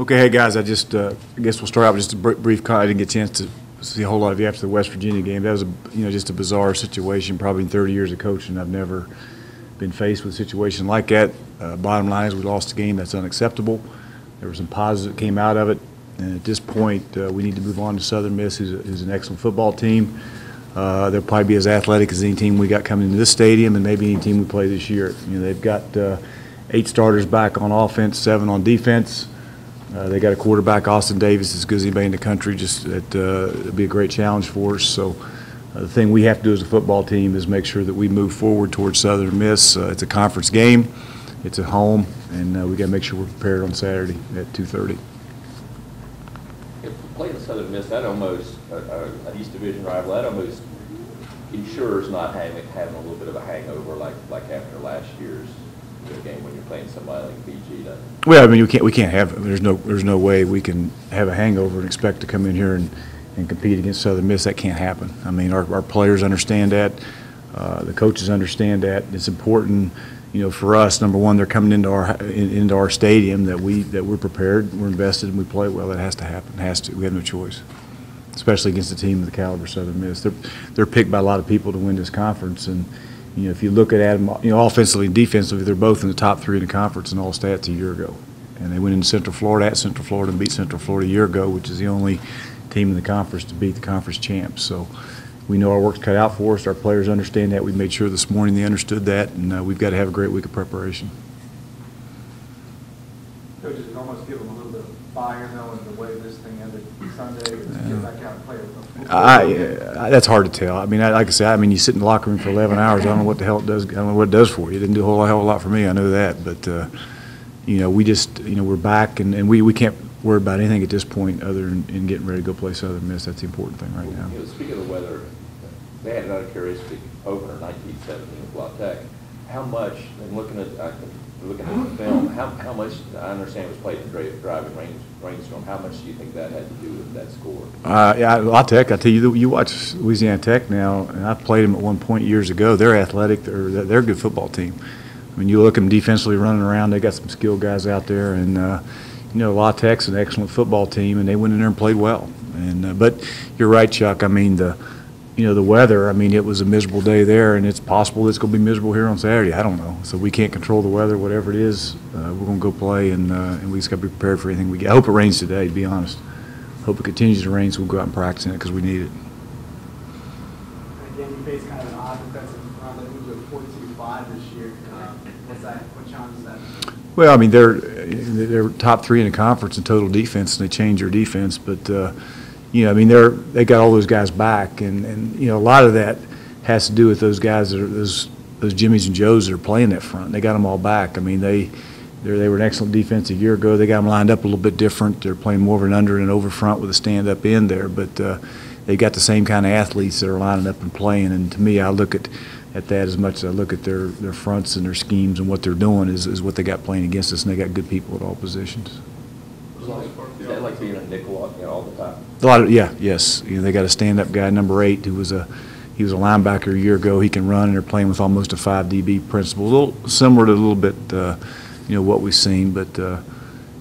Okay, hey guys, I guess we'll start out with just a brief comment. I didn't get a chance to see a whole lot of you after the West Virginia game. That was just a bizarre situation. Probably in 30 years of coaching, I've never been faced with a situation like that. Bottom line is we lost the game. That's unacceptable. There were some positives that came out of it, and at this point, we need to move on to Southern Miss, who's an excellent football team. They'll probably be as athletic as any team we got coming into this stadium, and maybe any team we play this year. They've got 8 starters back on offense, 7 on defense. They got a quarterback, Austin Davis, as good as anybody in the country. It'll be a great challenge for us. So the thing we have to do as a football team is make sure that we move forward towards Southern Miss. It's a conference game. It's at home, and we got to make sure we're prepared on Saturday at 2:30. If playing Southern Miss, that almost an East Division rival, that almost ensures not having a little bit of a hangover like after last year's game when you're playing somebody like BG. Well, I mean, we can't have. There's no way we can have a hangover and expect to come in here and compete against Southern Miss. That can't happen. I mean, our players understand that. The coaches understand that. It's important, for us. Number one, they're coming into our stadium that we're prepared, we're invested, and we play well. That has to happen. It has to. We have no choice, especially against a team of the caliber of Southern Miss. They're picked by a lot of people to win this conference, and if you look at them, offensively and defensively, they're both in the top 3 in the conference in all stats a year ago. And they went into Central Florida and beat Central Florida a year ago, which is the only team in the conference to beat the conference champs. So we know our work's cut out for us. Our players understand that. We made sure this morning they understood that, and we've got to have a great week of preparation. Coaches can almost give them a little bit of fire, though, in the way this thing ended Sunday. Get back out and play with them. That's hard to tell. I mean, like I said, you sit in the locker room for 11 hours. I don't know what the hell it does. I don't know what it does for you. It didn't do a whole hell of a lot for me. I know that. But, we just, we're back, and we can't worry about anything at this point other than getting ready to go play Southern Miss. That's the important thing right now. Speaking of the weather, they had an uncharacteristic opener in 1917 with La Tech. How much, and looking at the film, how much, I understand it was played in driving rainstorm, how much do you think that had to do with that score? Yeah, La Tech, I tell you, you watch Louisiana Tech now, and I played them at one point years ago. They're athletic. They're a good football team. I mean, you look at them defensively running around, they got some skilled guys out there, and La Tech's an excellent football team, and they went in there and played well. And but you're right, Chuck. I mean, the weather, it was a miserable day there, and it's possible it's going to be miserable here on Saturday. I don't know. So we can't control the weather, whatever it is. We're going to go play, and we just got to be prepared for anything we get. I hope it rains today, to be honest. Hope it continues to rain so we'll go out and practice in it because we need it. Again, you face kind of an odd defensive front that moved to a 4-2-5 this year. What challenge is that? Well, they're top 3 in the conference in total defense, and they changed their defense. But, they got all those guys back, and a lot of that has to do with those guys that are those Jimmies and Joes that are playing that front. They got them all back. They were an excellent defense a year ago. They got them lined up a little bit different. They're playing more of an under and over front with a stand-up end there, but they got the same kind of athletes that are lining up and playing. And to me, I look at that as much as I look at their fronts and their schemes and what they're doing is what they got playing against us, and they got good people at all positions. Is that like being a nickel all the time? Yes. They got a stand-up guy, number 8, he was a linebacker a year ago. He can run, and they're playing with almost a 5 DB principle. A little similar to a little bit, what we've seen, but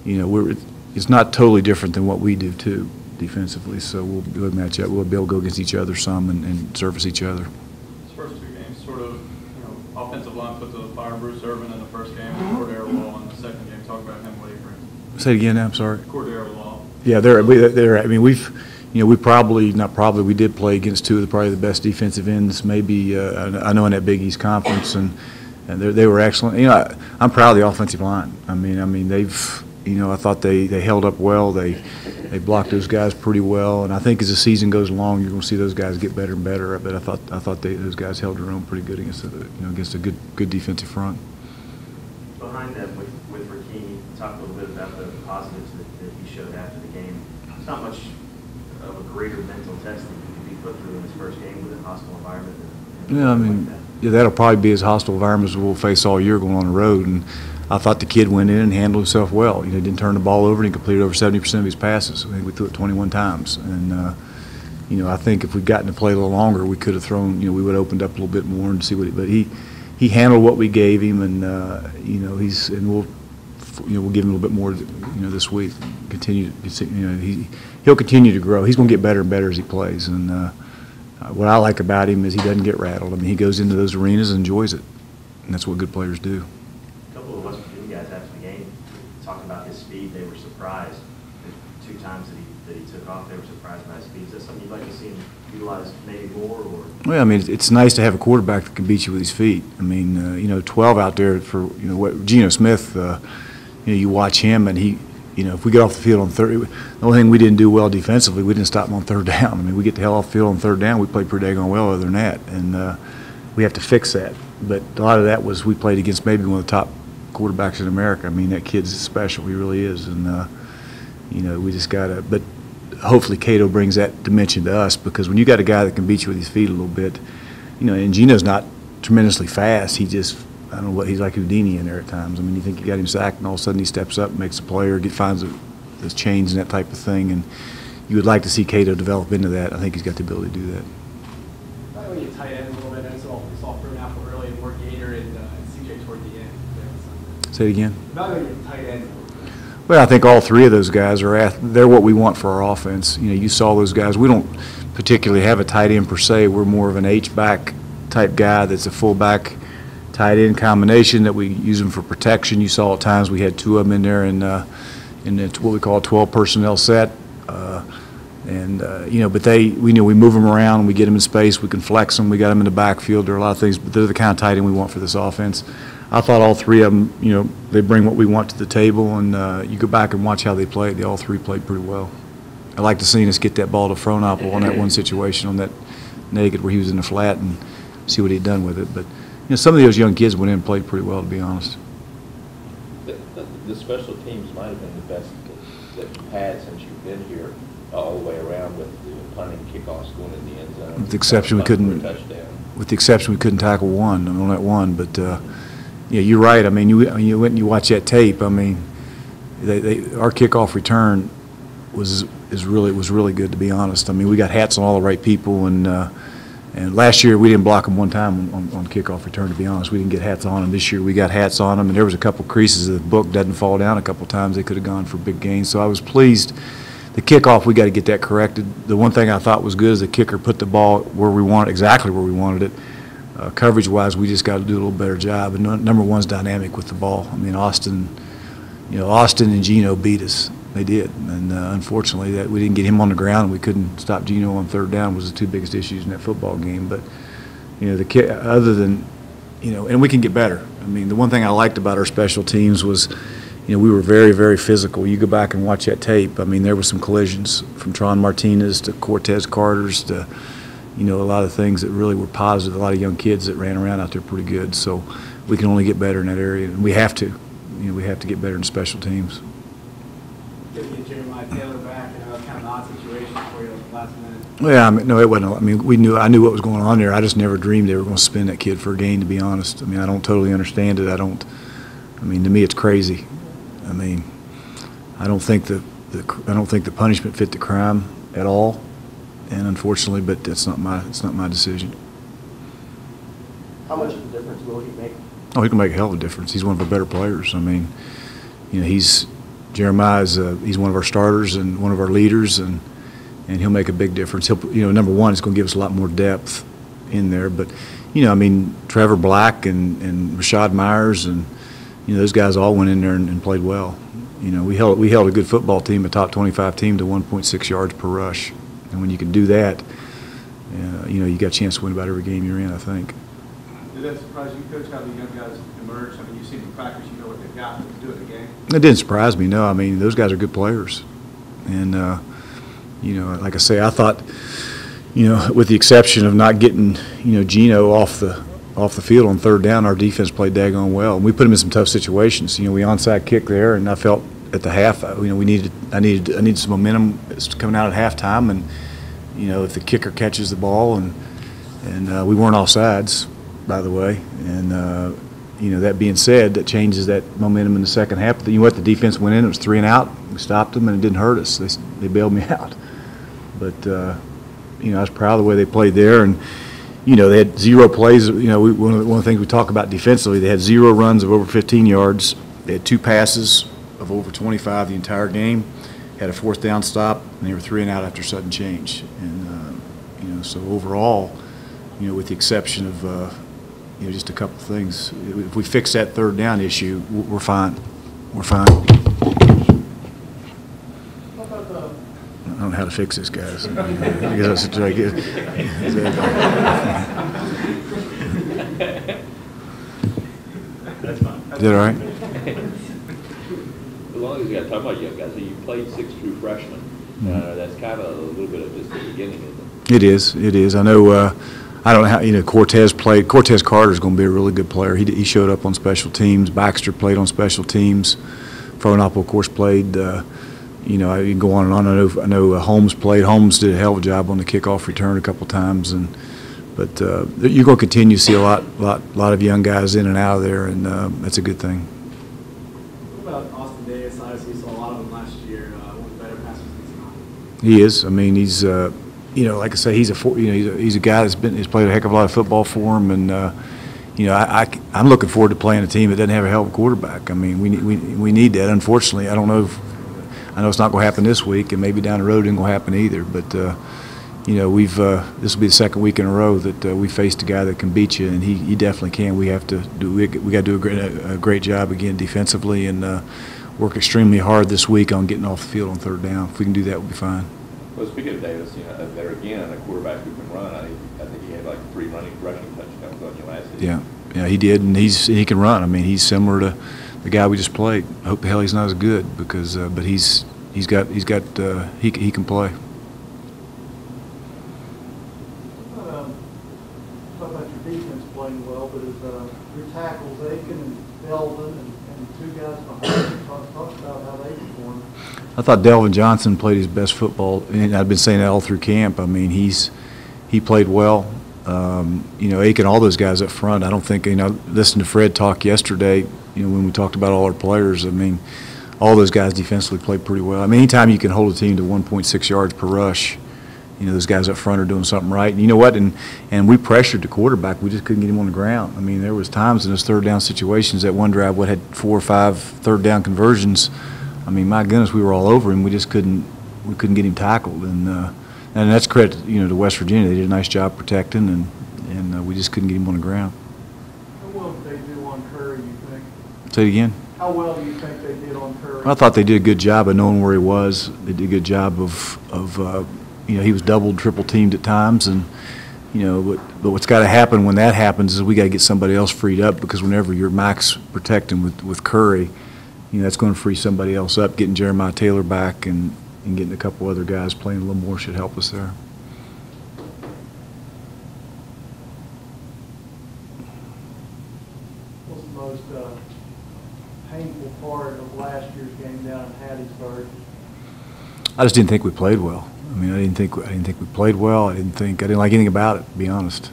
it's not totally different than what we do too defensively. So we'll match up. We'll be able to go against each other some and service each other. These first 2 games, sort of, offensive line put to the fire. Bruce Irvin in the first game, and Cordero Law in the second game. Talk about him, what he brings. Say it again. I'm sorry. Cordero Law. Yeah, we did play against 2 of probably the best defensive ends, maybe, I know in that Big East conference, and they were excellent. I'm proud of the offensive line. They've, I thought they held up well. They blocked those guys pretty well, and I think as the season goes along, you're going to see those guys get better and better. But I thought those guys held their own pretty good against a good defensive front. Behind them with Rakini, talk a little bit about the positives that he showed after the game. It's not much of a greater mental test that he could be put through in his first game with a hostile environment. That'll probably be as hostile environment as we'll face all year going on the road. And I thought the kid went in and handled himself well. He didn't turn the ball over, and he completed over 70% of his passes. I think we threw it 21 times. And, I think if we'd gotten to play a little longer, we could have thrown, we would have opened up a little bit more and see what but he handled what we gave him, and, and we'll we'll give him a little bit more, this week. He'll continue to grow. He's going to get better and better as he plays. And what I like about him is he doesn't get rattled. I mean, he goes into those arenas and enjoys it, and that's what good players do. A couple of West Virginia guys after the game talking about his speed. They were surprised. The 2 times that he took off, they were surprised by his speed. Is that something you'd like to see him utilize maybe more? Or? Well, I mean, it's nice to have a quarterback that can beat you with his feet. I mean, 12 out there for, what Geno Smith, you watch him and he, if we get off the field on third, the only thing we didn't do well defensively, we didn't stop him on third down. I mean, we get the hell off the field on third down, we played pretty daggone well other than that. And we have to fix that. But a lot of that was we played against maybe one of the top quarterbacks in America. I mean, that kid's special. He really is. And, we just got to – but hopefully Cato brings that dimension to us, because when you got a guy that can beat you with his feet a little bit, and Geno's not tremendously fast. He just – I don't know what he's like Houdini in there at times. I mean, you think you got him sacked, and all of a sudden he steps up, makes a play, or finds those chains and that type of thing. And you would like to see Cato develop into that. I think he's got the ability to do that. Evaluate tight ends a little bit. It's all thrown out for early, and more Gator and CJ toward the end. Say it again. Evaluate tight ends a little bit. Well, I think all 3 of those guys they're what we want for our offense. You saw those guys. We don't particularly have a tight end per se. We're more of an H-back type guy that's a fullback tight end combination that we use them for protection. You saw at times we had 2 of them in there in what we call a 12 personnel set. But we move them around, we get them in space, we can flex them, we got them in the backfield. There are a lot of things, but they're the kind of tight end we want for this offense. I thought all 3 of them, they bring what we want to the table, and you go back and watch how they played. They all 3 played pretty well. I like to see us get that ball to Frohnapple on that one situation on that naked where he was in the flat and see what he'd done with it. But some of those young kids went in and played pretty well, to be honest. The special teams might have been the best that you've had since you've been here, all the way around, with the punting, kickoffs going in the end zone. With the exception we couldn't. With the exception we couldn't tackle one on that one, but you're right. I mean, you went and you watch that tape. I mean, our kickoff return was really good, to be honest. I mean, we got hats on all the right people, and last year we didn't block them one time on kickoff return, to be honest. We didn't get hats on them. This year we got hats on them, and there was a couple creases of the book doesn't fall down a couple times. They could have gone for big gains. So I was pleased. The kickoff, we got to get that corrected. The one thing I thought was good is the kicker put the ball where we wanted, exactly where we wanted it. Coverage-wise, we just got to do a little better job. And number one's dynamic with the ball. I mean, Austin and Geno beat us. They did, and unfortunately, that we didn't get him on the ground, and we couldn't stop Geno on third down. Was the 2 biggest issues in that football game. But the kick, other than and we can get better. I mean, the one thing I liked about our special teams was, we were very, very physical. You go back and watch that tape. I mean, there were some collisions from Tron Martinez to Cortez Carter's to a lot of things that really were positive. A lot of young kids that ran around out there pretty good. So we can only get better in that area, and we have to. We have to get better in special teams. Get Jeremiah Taylor back, kind of an odd situation for you last minute. Yeah, I mean, no, it wasn't. I mean, I knew what was going on there. I just never dreamed they were going to spin that kid for a gain, to be honest. I mean, I don't totally understand it. I mean, to me, it's crazy. I mean, I don't think the punishment fit the crime at all, and unfortunately, but it's not my decision. How much of a difference will he make? Oh, he can make a hell of a difference. He's one of our better players. I mean, Jeremiah's he's one of our starters and one of our leaders, and he'll make a big difference. He'll, number one, it's going to give us a lot more depth in there. But, I mean, Trevor Black and Rashad Myers and those guys all went in there and played well. We held a good football team, a top 25 team, to 1.6 yards per rush, and when you can do that, you got a chance to win about every game you're in, I think. Did that surprise you, Coach, how the young guys emerged? I mean, you see them practice, you know what they've got to do in the game. It didn't surprise me, no. I mean, those guys are good players. And, like I say, I thought, with the exception of not getting, Geno off the field on third down, our defense played daggone well. And we put him in some tough situations. We onside kick there, and I felt at the half, I needed some momentum coming out at halftime. And, if the kicker catches the ball, and we weren't offsides, by the way. And, that being said, that changes that momentum in the second half. The defense went in, it was 3 and out. We stopped them, and it didn't hurt us. They bailed me out. But, I was proud of the way they played there. And, they had 0 plays. One of the things we talk about defensively, they had 0 runs of over 15 yards. They had 2 passes of over 25 the entire game, had a 4th down stop, and they were 3 and out after sudden change. And, so overall, with the exception of, just a couple of things, if we fix that 3rd down issue, we're fine. We're fine. I don't know how to fix this, guys. I guess that's what I get. That's fine. Is that all right? As long as you got to talk about young guys, so you played 6 true freshmen. That's kind of a little bit of just the beginning, isn't it? It is. It is. I know. I don't know how. Cortez played. Cortez Carter is going to be a really good player. He showed up on special teams. Baxter played on special teams. Fronapo, of course, played. I can go on and on. I know Holmes played. Holmes did a hell of a job on the kickoff return a couple times, but you're going to continue to see a lot of young guys in and out of there, and that's a good thing. What about Austin Davis? Obviously, we saw a lot of him last year. One of the better passers he's not. He is. I mean, he's. Like I say, he's a guy that's played a heck of a lot of football for him, and I'm looking forward to playing a team that doesn't have a hell of a quarterback. I mean, we need that. Unfortunately, I don't know. I know it's not going to happen this week, and maybe down the road it ain't going to happen either. But we've this will be the 2nd week in a row that we faced a guy that can beat you, and he definitely can. We got to do a great job again defensively, and work extremely hard this week on getting off the field on 3rd down. If we can do that, we'll be fine. Well, speaking of Davis, there again, a quarterback who can run. I think he had like 3 rushing touchdowns on you last season. Yeah, he did, and he can run. I mean, he's similar to the guy we just played. I hope the hell he's not as good because, but he can play. Talk about your defense playing well, but is your tackles Aiken and Delvin and 2 guys behind you? Talk about how they performed. I thought Delvin Johnson played his best football, and I've been saying that all through camp. I mean, he played well. Aiken, all those guys up front. I don't think listening to Fred talk yesterday. When we talked about all our players. I mean, all those guys defensively played pretty well. I mean, anytime you can hold a team to 1.6 yards per rush, those guys up front are doing something right. And you know what? And we pressured the quarterback. We just couldn't get him on the ground. I mean, there was times in those 3rd down situations that one drive had 4 or 5 3rd down conversions. I mean, my goodness, we were all over him. We just couldn't get him tackled, and that's credit to West Virginia. They did a nice job protecting, and we just couldn't get him on the ground. How well did they do on Curry, you think? Say it again. How well do you think they did on Curry? I thought they did a good job of knowing where he was. They did a good job of he was doubled, triple teamed at times, and but what's got to happen when that happens is we got to get somebody else freed up, because whenever you're max protecting with Curry, that's going to free somebody else up. Getting Jeremiah Taylor back and getting a couple other guys playing a little more should help us there. What's the most painful part of last year's game down in Hattiesburg? I just didn't think we played well. I mean, I didn't think we played well. I didn't like anything about it, to be honest.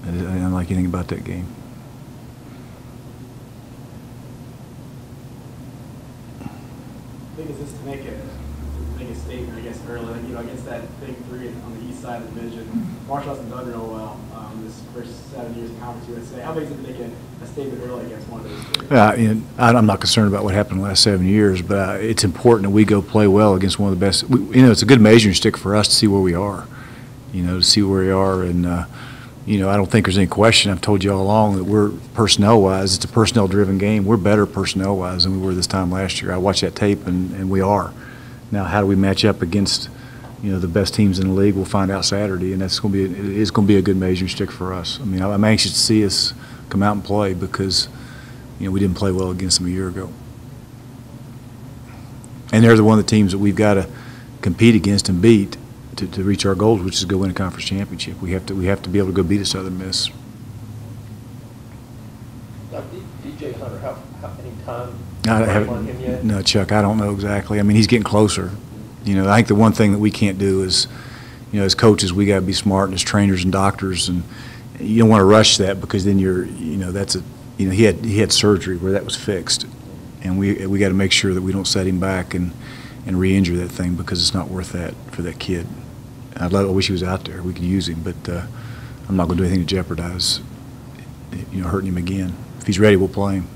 I didn't like anything about that game. I think it's just to make a statement, I guess, early, against that big 3 on the east side of the division. Marshall hasn't done real well this first 7 years in Conference USA. How big is it to make a statement early against one of those 3? I'm not concerned about what happened in the last 7 years, but it's important that we go play well against one of the best. It's a good measuring stick for us to see where we are, to see where we are. And, I don't think there's any question. I've told you all along that we're personnel-wise, it's a personnel-driven game. We're better personnel-wise than we were this time last year. I watched that tape, and we are. Now, how do we match up against, the best teams in the league? We'll find out Saturday, and it is going to be a good measuring stick for us. I mean, I'm anxious to see us come out and play because, we didn't play well against them a year ago. And they're one of the teams that we've got to compete against and beat to reach our goals, which is to go win a conference championship. We have to be able to go beat a Southern Miss. Now, DJ Hunter, how many time on him yet? No, Chuck, I don't know exactly. I mean, he's getting closer. I think the one thing that we can't do is, as coaches, we got to be smart, and as trainers and doctors, and you don't want to rush that, because then he had surgery where that was fixed, and we got to make sure that we don't set him back and re-injure that thing, because it's not worth that for that kid. I wish he was out there. We could use him, but I'm not going to do anything to jeopardize, hurting him again. If he's ready, we'll play him.